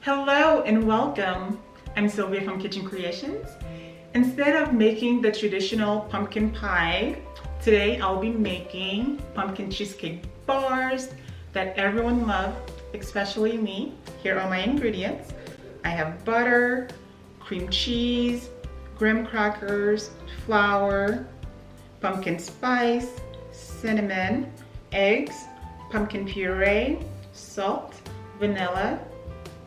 Hello and welcome. I'm Sylvia from Kitchen Creations. Instead of making the traditional pumpkin pie, today I'll be making pumpkin cheesecake bars that everyone loves, especially me. Here are my ingredients. I have butter, cream cheese, graham crackers, flour, pumpkin spice, cinnamon, eggs, pumpkin puree, salt, vanilla,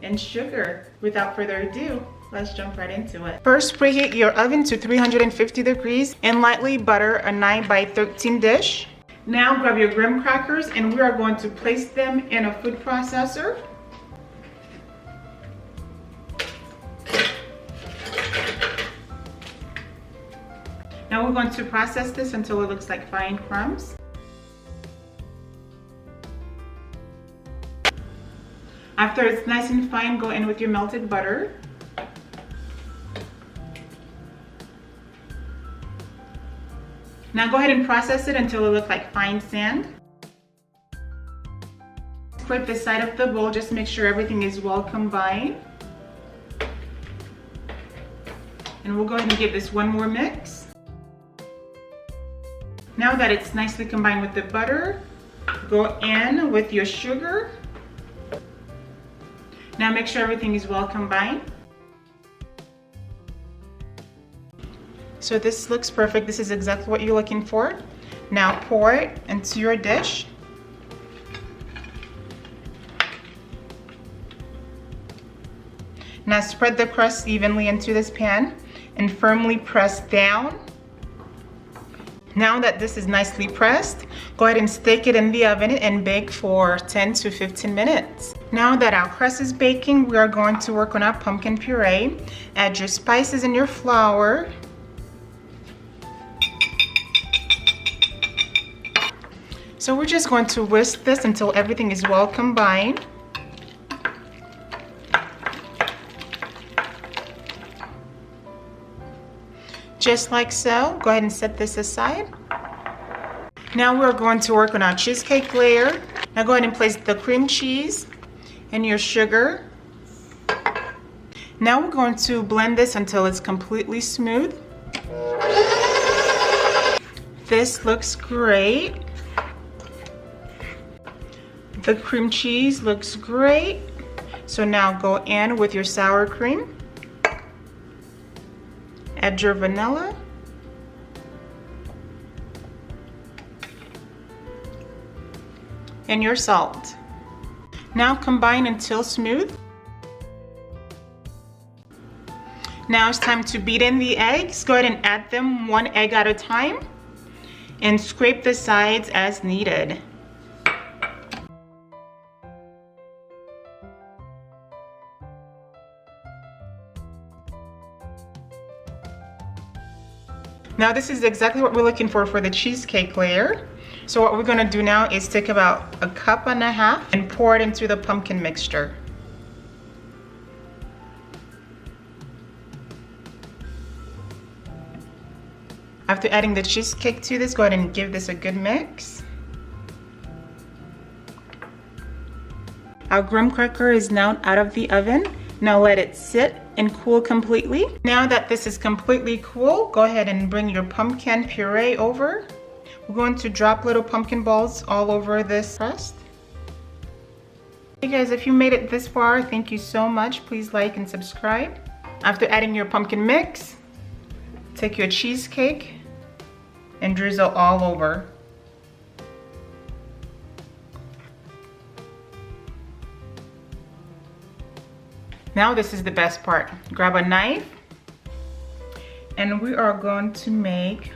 and sugar. Without further ado, let's jump right into it. First, preheat your oven to 350 degrees and lightly butter a 9x13 dish. Now grab your graham crackers and we are going to place them in a food processor. Now we're going to process this until it looks like fine crumbs. After it's nice and fine, go in with your melted butter. Now go ahead and process it until it looks like fine sand. Scrape the side of the bowl, just make sure everything is well combined. And we'll go ahead and give this one more mix. Now that it's nicely combined with the butter, go in with your sugar. Now make sure everything is well combined. So this looks perfect. This is exactly what you're looking for. Now pour it into your dish. Now spread the crust evenly into this pan and firmly press down. Now that this is nicely pressed, go ahead and stick it in the oven and bake for 10 to 15 minutes. Now that our crust is baking, we are going to work on our pumpkin puree. Add your spices and your flour. So we're just going to whisk this until everything is well combined. Just like so. Go ahead and set this aside. Now we're going to work on our cheesecake layer. Now go ahead and place the cream cheese and your sugar. Now we're going to blend this until it's completely smooth. This looks great. The cream cheese looks great. So now go in with your sour cream. Add your vanilla. And your salt. Now combine until smooth. Now it's time to beat in the eggs. Go ahead and add them one egg at a time and scrape the sides as needed. Now this is exactly what we're looking for the cheesecake layer. So what we're going to do now is take about 1.5 cups and pour it into the pumpkin mixture. After adding the cheesecake to this, go ahead and give this a good mix. Our graham cracker is now out of the oven. Now let it sit and cool completely. Now that this is completely cool, go ahead and bring your pumpkin puree over. We're going to drop little pumpkin balls all over this crust. Hey guys, if you made it this far, thank you so much. Please like and subscribe. After adding your pumpkin mix, take your cheesecake and drizzle all over. Now this is the best part. Grab a knife and we are going to make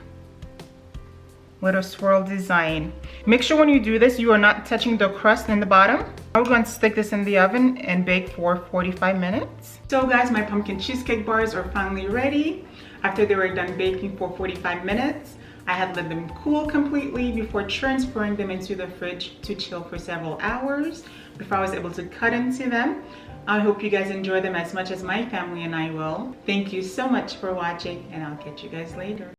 little swirl design. Make sure when you do this, you are not touching the crust in the bottom. I'm going to stick this in the oven and bake for 45 minutes. So guys, my pumpkin cheesecake bars are finally ready. After they were done baking for 45 minutes, I had let them cool completely before transferring them into the fridge to chill for several hours before I was able to cut into them. I hope you guys enjoy them as much as my family and I will. Thank you so much for watching and I'll catch you guys later.